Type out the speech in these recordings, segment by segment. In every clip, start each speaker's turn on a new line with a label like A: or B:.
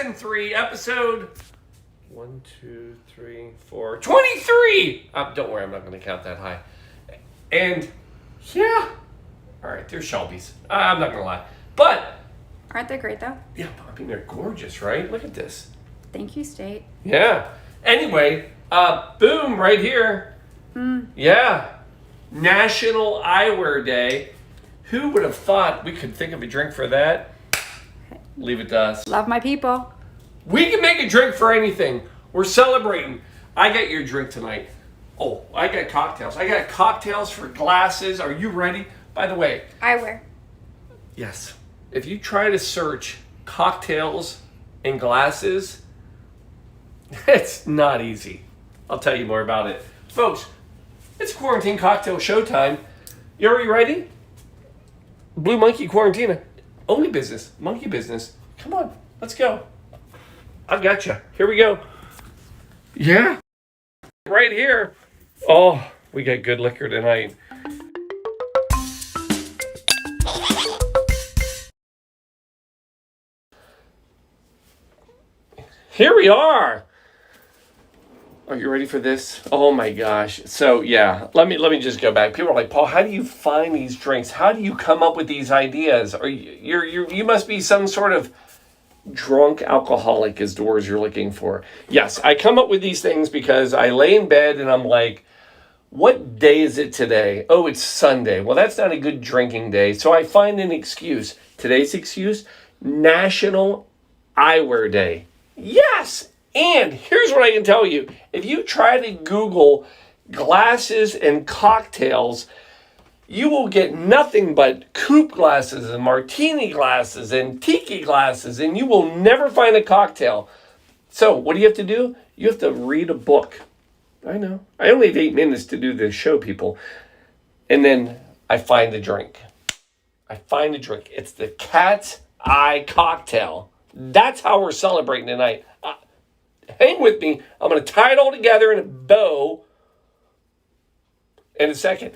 A: Season 3, episode 1, 2, 3, 4, 23! Don't worry, I'm not going to count that high. And, yeah. Alright, there's Shelby's. I'm not going to lie. But...
B: Aren't they great, though?
A: Yeah, I mean, they're gorgeous, right? Look at this.
B: Thank you, State.
A: Yeah. Anyway, boom, right here. Yeah. National Eyewear Day. Who would have thought we could think of a drink for that? Leave it to us.
B: Love my people.
A: We can make a drink for anything. We're celebrating. I got your drink tonight. Oh, I got cocktails. I got cocktails for glasses. Are you ready? By the way.
B: Eyewear.
A: Yes. If you try to search cocktails and glasses, it's not easy. I'll tell you more about it. Folks, it's quarantine cocktail showtime. You already ready? Blue Monkey Quarantina. Only business. Monkey business. Come on. Let's go. I've got you. Here we go. Yeah. Right here. Oh, we got good liquor tonight. Here we are. Are you ready for this? Oh my gosh. So yeah, let me just go back. People are like, Paul, how do you find these drinks? How do you come up with these ideas? Or you must be some sort of drunk alcoholic is the words you're looking for. Yes, I come up with these things because I lay in bed and I'm like, what day is it today? Oh, it's Sunday. Well, that's not a good drinking day. So I find an excuse. Today's excuse, National Eyewear Day. Yes! And here's what I can tell you. If you try to Google glasses and cocktails, you will get nothing but coupe glasses and martini glasses and tiki glasses, and you will never find a cocktail. So what do you have to do? You have to read a book. I know. I only have 8 minutes to do this show, people. And then I find a drink. It's the Cat's Eye Cocktail. That's how we're celebrating tonight. Hang with me. I'm going to tie it all together in a bow in a second.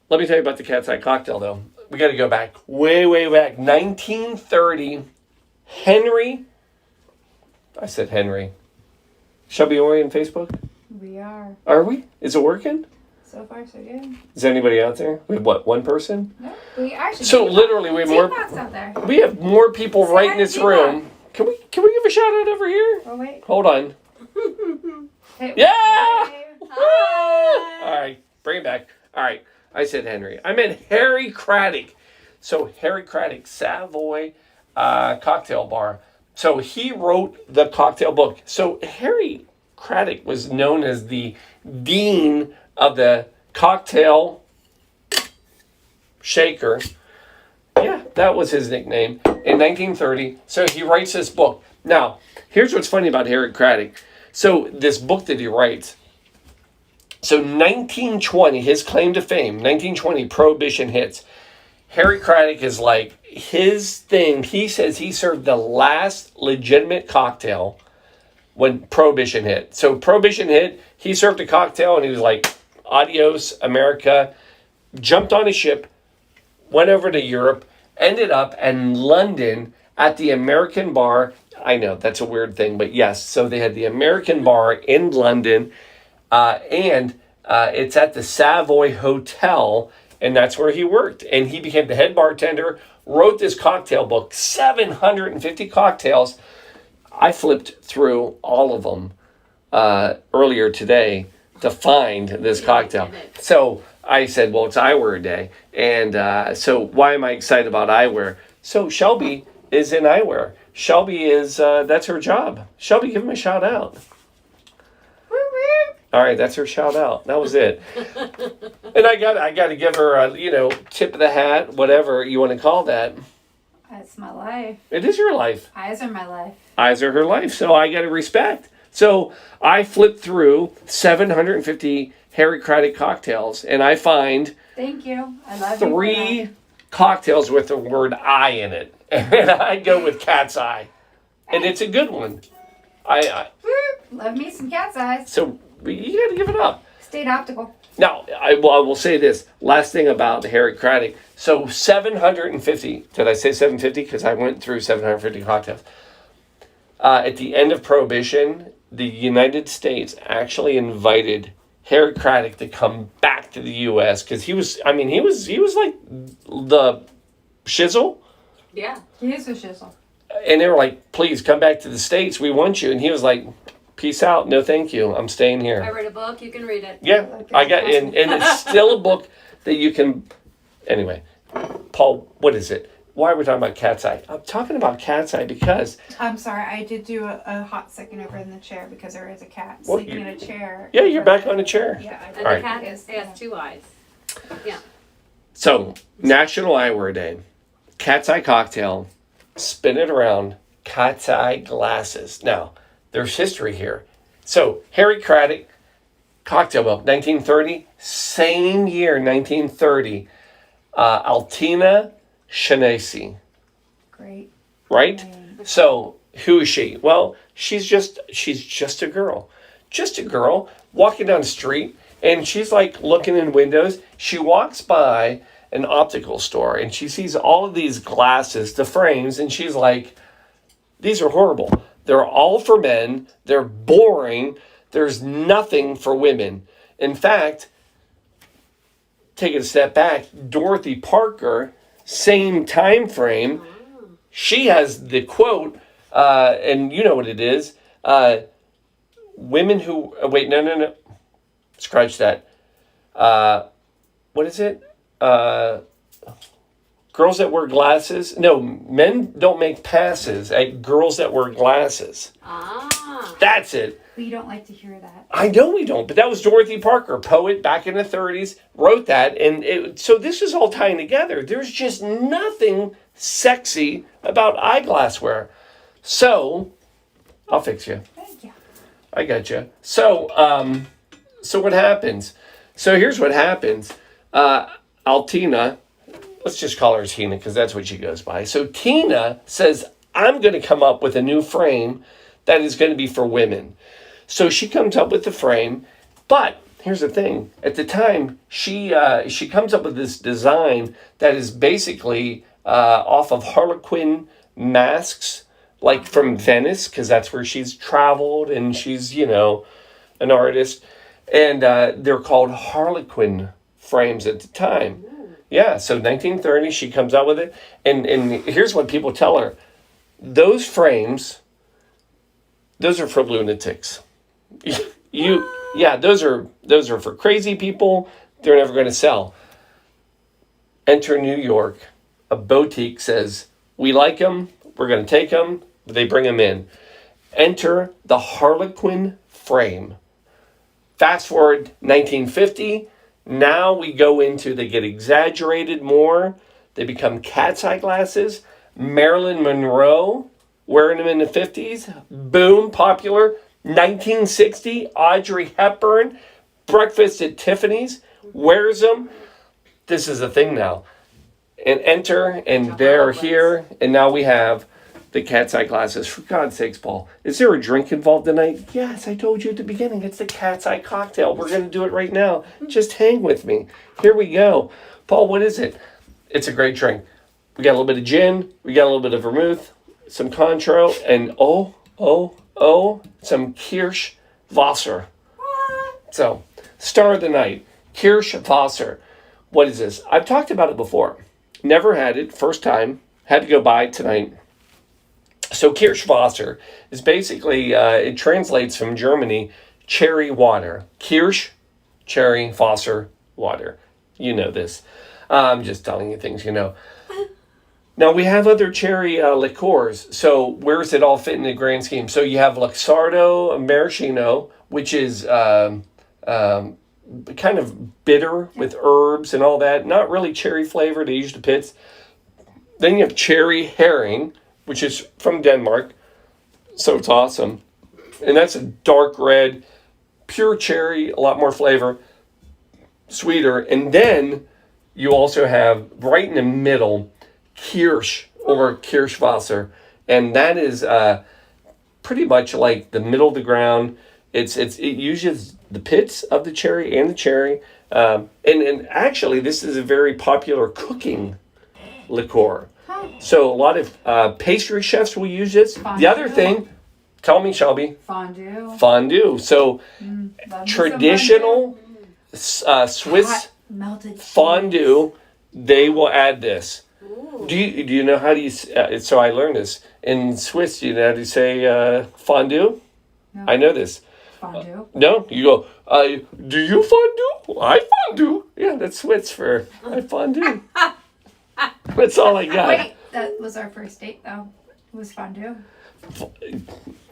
A: Let me tell you about the Cat's Eye Cocktail, though. We got to go back, way, way back. 1930, Henry. I said Henry. Shelby, are we on Facebook?
B: We are.
A: Are we? Is it working?
B: So far, so good.
A: Is anybody out there? We have what, one person?
B: No, we actually.
A: So literally, we have more.
B: Out there.
A: We have more people right in this room. Can we give a shout out over here?
B: Oh wait.
A: Hold on.
B: Hey,
A: Yeah.
B: Hi.
A: All right, bring it back. All right, I said Henry. I meant Harry Craddock. So Harry Craddock, Savoy cocktail bar. So he wrote the cocktail book. So Harry Craddock was known as the dean of the cocktail shaker. Yeah, that was his nickname in 1930. So he writes this book. Now, here's what's funny about Harry Craddock. So this book that he writes. So 1920, his claim to fame, 1920, Prohibition hits. Harry Craddock is like his thing. He says he served the last legitimate cocktail when Prohibition hit. So Prohibition hit, he served a cocktail and he was like, adios, America. Jumped on a ship, went over to Europe, ended up in London at the American Bar. I know, that's a weird thing, but yes. So they had the American Bar in London, and it's at the Savoy Hotel, and that's where he worked. And he became the head bartender, wrote this cocktail book, 750 cocktails. I flipped through all of them earlier today to find this cocktail. So I said, well, it's eyewear day. And so why am I excited about eyewear? So Shelby is in eyewear. Shelby is, that's her job. Shelby, give him a shout out. All right, that's her shout out. That was it. And I got to give her a, tip of the hat, whatever you want to call that.
B: That's my life.
A: It is your life.
B: Eyes are my life.
A: Eyes are her life. So I got to respect. So I flipped through 750 Harry Craddock cocktails, and I find
B: thank you. I love
A: 3 cocktails with the word eye in it. And I go with Cat's Eye. And it's a good one. I
B: love me some Cat's Eyes.
A: So you got to give it up.
B: State Optical.
A: Now, I will say this. Last thing about Harry Craddock. So 750. Did I say 750? Because I went through 750 cocktails. at the end of Prohibition, the United States actually invited Harry Craddock to come back to the U.S. because he was like the shizzle.
B: Yeah. He is a shizzle.
A: And they were like, please come back to the States. We want you. And he was like, peace out. No, thank you. I'm staying here.
C: I read a book. You can read it.
A: Yeah, I got and it's still a book that you can. Anyway, Paul, what is it? Why are we talking about Cat's Eye? I'm talking about Cat's Eye because...
B: I'm sorry, I did do a hot second over in the chair because there is a cat
A: Well,
B: sleeping in a chair.
A: Yeah, you're back on a chair.
B: Yeah.
C: And
A: All
C: the
A: right.
C: cat has 2 eyes. Yeah.
A: So, National Eyewear Day. Cat's Eye cocktail. Spin it around. Cat's Eye glasses. Now, there's history here. So, Harry Craddock, cocktail milk, 1930. Same year, 1930. Altina Shanasi.
B: Great.
A: Right? So, who is she? Well, she's just a girl. Just a girl walking down the street, and she's like looking in windows. She walks by an optical store, and she sees all of these glasses, the frames, and she's like, these are horrible. They're all for men. They're boring. There's nothing for women. In fact, take it a step back, Dorothy Parker, same time frame, she has the quote, and you know what it is, women who, wait, no, scratch that. What is it? Girls that wear glasses. No, men don't make passes at girls that wear glasses.
C: Ah.
A: That's it.
B: We don't like to hear that.
A: I know we don't, but that was Dorothy Parker, poet back in the 30s, wrote that. And so this is all tying together. There's just nothing sexy about eyeglass wear. So, I'll fix you.
B: Thank you.
A: I got you. So what happens? So here's what happens. Altina, let's just call her Tina because that's what she goes by. So Tina says, I'm going to come up with a new frame that is going to be for women. So she comes up with the frame, but here's the thing. At the time, she comes up with this design that is basically off of Harlequin masks, like from Venice, because that's where she's traveled and she's, an artist. And they're called Harlequin frames at the time. Yeah, so 1930, she comes out with it. And here's what people tell her. Those frames, those are for lunatics. Those are for crazy people. They're never going to sell. Enter New York. A boutique says, we like them. We're going to take them. They bring them in. Enter the Harlequin frame. Fast forward 1950. Now we go into, they get exaggerated more. They become cat's eye glasses. Marilyn Monroe wearing them in the 50s. Boom, popular. 1960, Audrey Hepburn, Breakfast at Tiffany's, wears them. This is a thing now. And enter, and they're here. And now we have the cat's eye glasses. For God's sakes, Paul, is there a drink involved tonight? Yes, I told you at the beginning. It's the cat's eye cocktail. We're going to do it right now. Just hang with me. Here we go. Paul, what is it? It's a great drink. We got a little bit of gin. We got a little bit of vermouth, some Cointreau, and some Kirschwasser. So, star of the night, Kirschwasser. What is this? I've talked about it before. Never had it. First time. Had to go buy it tonight. So Kirschwasser is basically, it translates from Germany, cherry water. Kirsch, cherry, Wasser, water. You know this. I'm just telling you things you know. Now, we have other cherry liqueurs. So where does it all fit in the grand scheme? So you have Luxardo Maraschino, which is kind of bitter with herbs and all that. Not really cherry flavored. They use the pits. Then you have cherry herring, which is from Denmark. So it's awesome. And that's a dark red, pure cherry, a lot more flavor, sweeter. And then you also have right in the middle, Kirsch or Kirschwasser. And that is pretty much like the middle of the ground. It uses the pits of the cherry and the cherry. And actually, this is a very popular cooking liqueur. So a lot of pastry chefs will use this. The other thing, Tell me, Shelby.
B: Fondue.
A: Fondue. So,
B: Love me some
A: traditional Swiss
B: Hot melted cheese.
A: fondue, they will add this.
C: Ooh.
A: Do you know how do you? So I learned this in Swiss. Do you know how to say fondue?
B: No.
A: I know this.
B: Fondue.
A: No, you go. Do you fondue? I fondue. Yeah, that's Swiss for I fondue. That's all I got.
B: Wait, that was our first date though. It was fondue.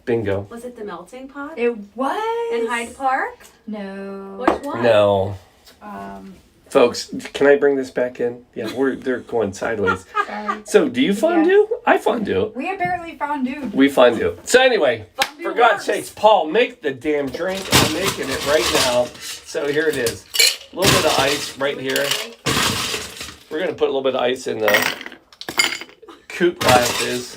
A: Bingo.
C: Was it the melting pot
B: It was
C: in Hyde Park?
B: No.
C: Which one?
A: No,
B: Um.
A: folks, can I bring this back in? Yeah, they're going sideways.
B: Sorry.
A: So, do you fondue? I fondue.
B: We apparently fondue.
A: We fondue. So anyway,
C: Fondue
A: for God's
C: works.
A: sakes, Paul, make the damn drink. I'm making it right now. So here it is. A little bit of ice right here. We're gonna put a little bit of ice in the coupe glasses.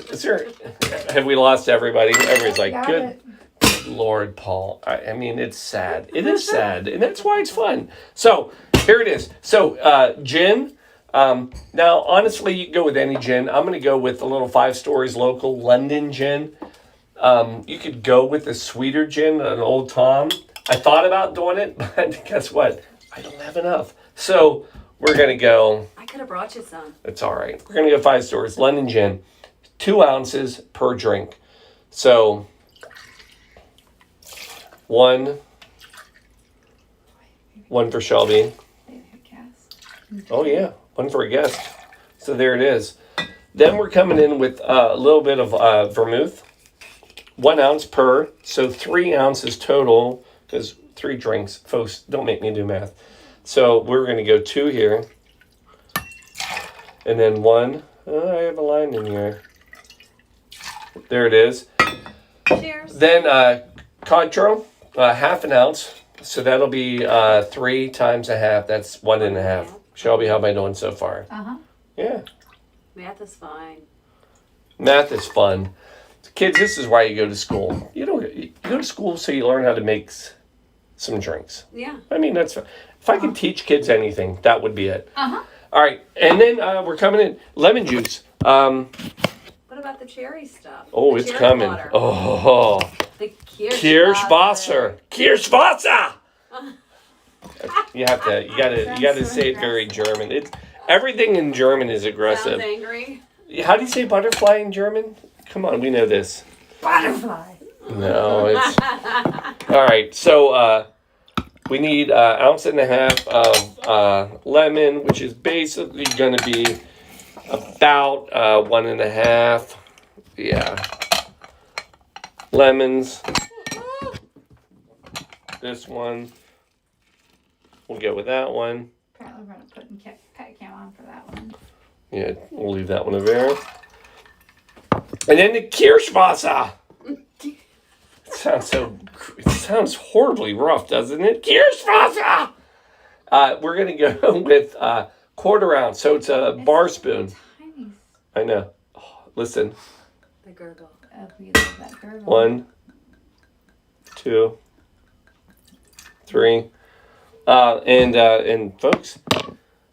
A: Have we lost everybody? Everybody's like,
B: Got
A: good
B: it.
A: Lord, Paul. I mean, it's sad. It is sad, and that's why it's fun. So here it is. So gin. Now, honestly, you can go with any gin. I'm going to go with a little 5 Stories local London gin. You could go with a sweeter gin, an Old Tom. I thought about doing it, but guess what? I don't have enough. So we're going to go.
C: I could have brought you some.
A: It's all right. We're going to go 5 Stories London gin. 2 ounces per drink. So one for Shelby. Oh, yeah. One for a guest. So there it is. Then we're coming in with a little bit of vermouth. 1 ounce per. So 3 ounces total. Because 3 drinks. Folks, don't make me do math. So we're going to go 2 here. And then 1. Oh, I have a line in here. There it is.
C: Cheers.
A: Then Cointreau, half an ounce. So that'll be 3 times a half. That's 1.5. Shelby, how am I doing so far?
B: Uh-huh.
A: Yeah.
C: Math is fine.
A: Math is fun. Kids, this is why you go to school. You go to school so you learn how to make some drinks.
C: Yeah.
A: I mean, that's if I could teach kids anything, that would be it.
B: Uh-huh.
A: All right, and then we're coming in lemon juice.
C: What about the cherry stuff?
A: Oh,
C: The
A: it's
C: cherry
A: coming.
C: water.
A: Oh,
C: The
A: Kirschwasser. Kirschwasser. You gotta say it very German. It's everything in German is aggressive.
C: Sounds angry.
A: How do you say butterfly in German? Come on, we know this.
B: Butterfly.
A: No, it's all right. So we need 1.5 ounces of lemon, which is basically going to be about 1.5. Yeah, lemons. This one. We'll go with that one.
B: Apparently we're going to put pet cam on for that one.
A: Yeah, we'll leave that one over there. And then the Kirschwasser. It sounds horribly rough, doesn't it? Kirschwasser. We're gonna go with 1/4 ounce, so it's a bar spoon.
B: Tiny.
A: I know. Oh, listen.
C: The gurgle.
B: We love that gurgle.
A: 1, 2, 3. And folks,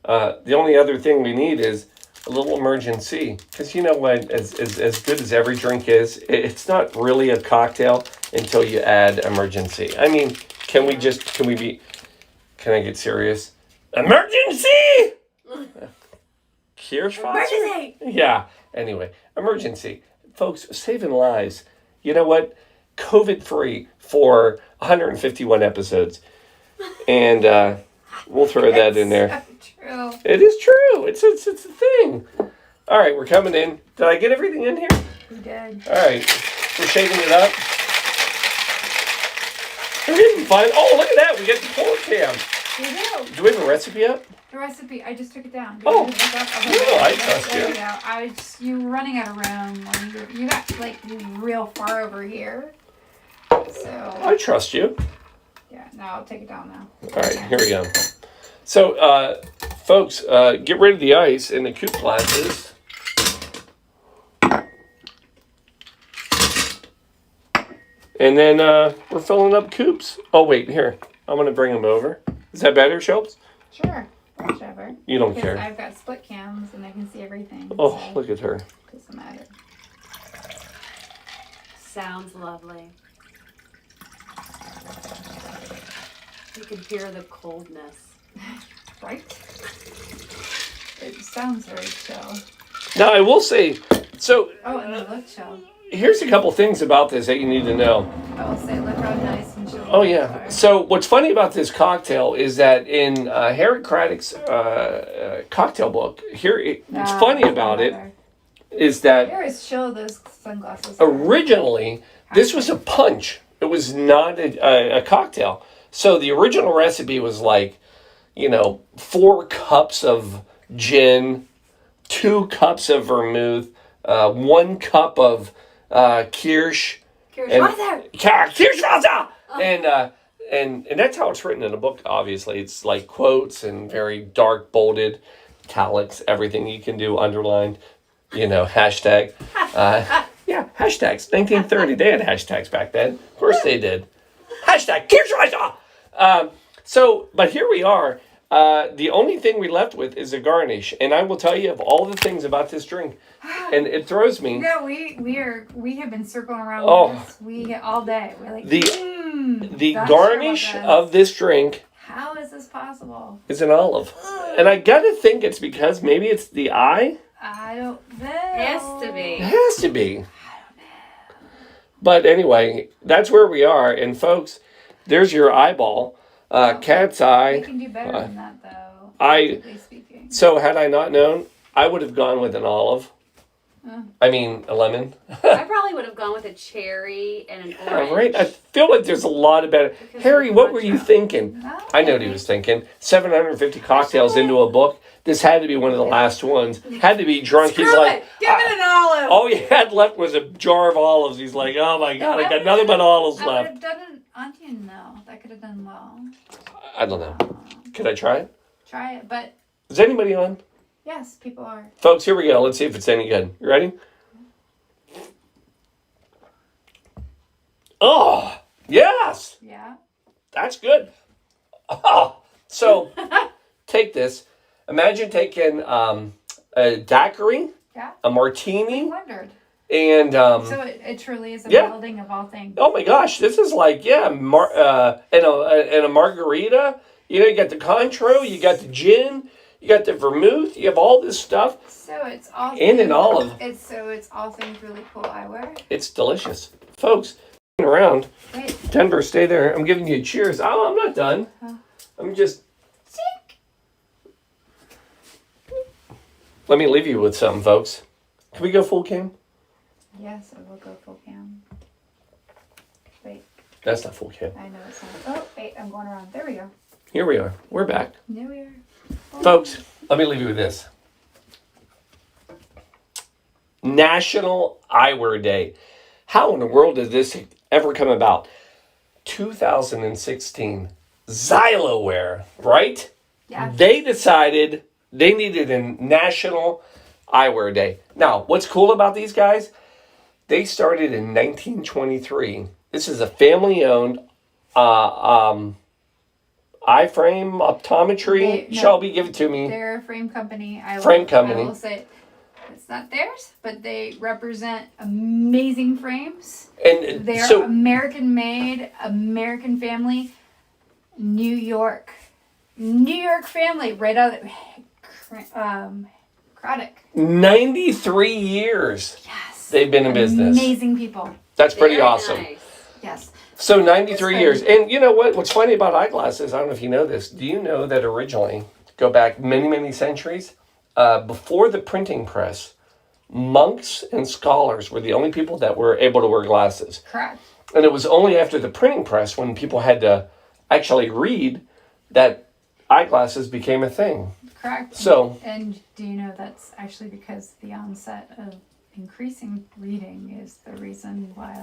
A: the only other thing we need is a little emergency, because you know what? As good as every drink is, it's not really a cocktail until you add emergency. I mean, can I get serious? Emergency! Kirschwasser?
C: Emergency!
A: Yeah. Anyway, emergency. Folks, saving lives. You know what? COVID-free for 151 episodes. And we'll throw that in there.
B: So true.
A: It is true. It's a thing. All right, we're coming in. Did I get everything in here?
B: We did.
A: All right. We're shaking it up. We're getting fun. Oh, look at that. We got the pull cam.
B: We do.
A: Do we have a recipe up?
B: The recipe, I just took it down.
A: Oh.
B: No,
A: I trust you.
B: There you go. You're running out of room. You got like real far over here. So.
A: I trust you.
B: Yeah, no, I'll take it down now.
A: All right, here we go. So, folks, get rid of the ice in the coupe glasses. And then we're filling up coupes. Oh, wait, here. I'm going to bring them over. Is that better, Shelps?
B: Sure, whichever.
A: You don't
B: Because
A: care.
B: I've got split cams and I can see everything.
A: Oh,
B: so
A: look at her.
B: doesn't matter.
C: sounds lovely. You can hear the coldness.
B: Right? It sounds very chill.
A: Now, I will say, so
B: Oh, and they look chill.
A: here's a couple things about this that you need to know.
B: I will say, look how nice and chill.
A: Oh, yeah. So what's funny about this cocktail is that in Harry Craddock's cocktail book, what's funny about it is that
B: Here is chill, those sunglasses.
A: originally, this was a punch. It was not a cocktail. So the original recipe was like, 4 cups of gin, 2 cups of vermouth, 1 cup of kirsch. Kirschwasser! And that's how it's written in the book, obviously. It's like quotes and very dark, bolded, italics, everything you can do, underlined, hashtag. Yeah, hashtags. 1930, they had hashtags back then. Of course they did. Hashtag Kirschwasser! But here we are. The only thing we left with is a garnish. And I will tell you of all the things about this drink. And it throws me.
B: No, we have been circling around with this. We all day. We're like,
A: the
B: not
A: garnish
B: sure about
A: of this drink
B: how is this possible?
A: is an olive. And I gotta think it's because maybe it's the eye.
B: I don't know.
C: Has to
A: It
C: be.
A: has to be. But anyway, that's where we are. And folks, there's your eyeball. Cat's
B: We
A: eye.
B: can do better than that, though.
A: I-
B: practically speaking.
A: So had I not known, I would have gone with an olive. I mean, a lemon.
C: I probably would have gone with a cherry and an
A: Yeah,
C: orange.
A: right? I feel like there's a lot of better.
C: Because
A: Harry,
C: of
A: what were you
C: matcha.
A: thinking?
B: No,
A: I know what he was thinking. 750 cocktails into a book. This had to be one of the last ones. Had to be drunk. He's
C: Screw
A: like,
C: it. Give it an olive.
A: all he had left was a jar of olives. He's like, oh my God, I got nothing but olives
B: I would
A: left.
B: have done an onion, though. That could have done well.
A: I don't know. Could I try it?
B: Try it, but
A: Is anybody on?
B: yes, people are.
A: Folks, here we go. Let's see if it's any good. You ready? Oh, yes.
B: Yeah.
A: That's good. Oh, so take this. Imagine taking a daiquiri,
B: Yeah.
A: a
B: I
A: martini,
B: wondered.
A: and
B: So it truly is a
A: yeah.
B: building of all things.
A: oh my gosh, this is like and a margarita. You got the Cointreau, you got the gin, you got the vermouth, you have all this stuff.
B: So it's all
A: And an olive.
B: It's all things really cool eyewear.
A: It's delicious, folks. Around
B: Wait,
A: Denver, stay there. I'm giving you cheers. Oh, I'm not done. I'm just. Let me leave you with something, folks. Can we go full cam?
B: yes, I will go full cam. Wait,
A: That's not full cam.
B: I know it's not. Oh, wait, I'm going around. There we go.
A: Here we are. We're back.
B: There we are.
A: Folks, let me leave you with this. National Eyewear Day. How in the world did this ever come about? 2016. Xyloware, right?
B: Yeah.
A: They decided they needed a National Eyewear Day. Now, what's cool about these guys? They started in 1923. This is a family-owned iframe optometry. Shelby, give it to me.
B: They're a frame company.
A: Frame company.
B: I will say it's not theirs, but they represent amazing frames.
A: And
B: They're
A: so,
B: American made, American family, New York family, right out of Craddock.
A: 93 years
B: Yes.
A: they've been in business.
B: Amazing people.
A: That's pretty
C: Very
A: awesome.
C: nice.
B: Yes.
A: So 93
B: That's
A: years.
B: funny.
A: And you know what? What's funny about eyeglasses, I don't know if you know this. Do you know that originally, go back many, many centuries, before the printing press, monks and scholars were the only people that were able to wear glasses.
B: Correct.
A: And it was only after the printing press, when people had to actually read, that eyeglasses became a thing.
B: Correct.
A: So,
B: And do you know that's actually because the onset of increasing reading is the reason why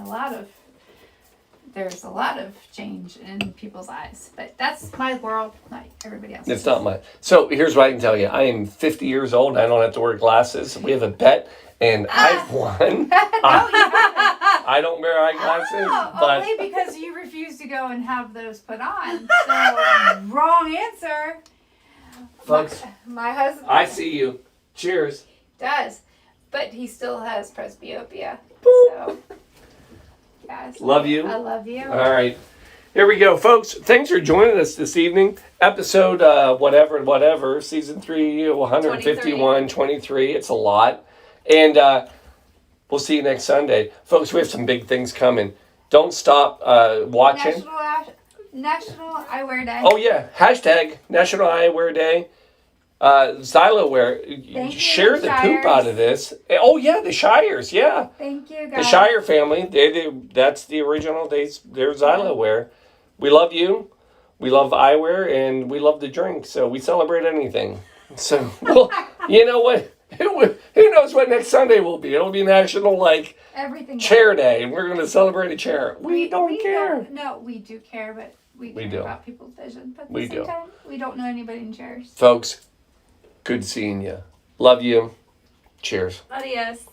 B: there's a lot of change in people's eyes. But that's my world, not everybody else's.
A: it's not much. So here's what I can tell you. I am 50 years old and I don't have to wear glasses. We have a bet and I've won. I don't wear eyeglasses, but
B: only because you refuse to go and have those put on. So, wrong answer.
A: folks,
B: My husband
A: I see you. Cheers.
B: does, but he still has presbyopia. So, Yes.
A: Love you.
B: I love you.
A: All right. Here we go, folks. Thanks for joining us this evening. Episode whatever, season 3, 151, 23. It's a lot. And we'll see you next Sunday. Folks, we have some big things coming. Don't stop watching.
B: National Eyewear Day.
A: Oh, yeah. Hashtag National Eyewear Day. Xyloware. Share the poop out of this. Oh, yeah, the Shires. Yeah.
B: Thank you, guys.
A: The Shire family. That's the original. They're Xyloware. We love you. We love eyewear, and we love to drink. So we celebrate anything. So, well, you know what? Who knows what next Sunday will be? It'll be National,
B: Everything
A: Chair Day, and we're going to celebrate a chair. We don't care.
B: No, we do care, but we care
A: do.
B: about people's vision. But at
A: We
B: the same
A: do.
B: time, we don't know anybody in chairs.
A: Folks, good seeing you. Love you. Cheers.
C: Adios.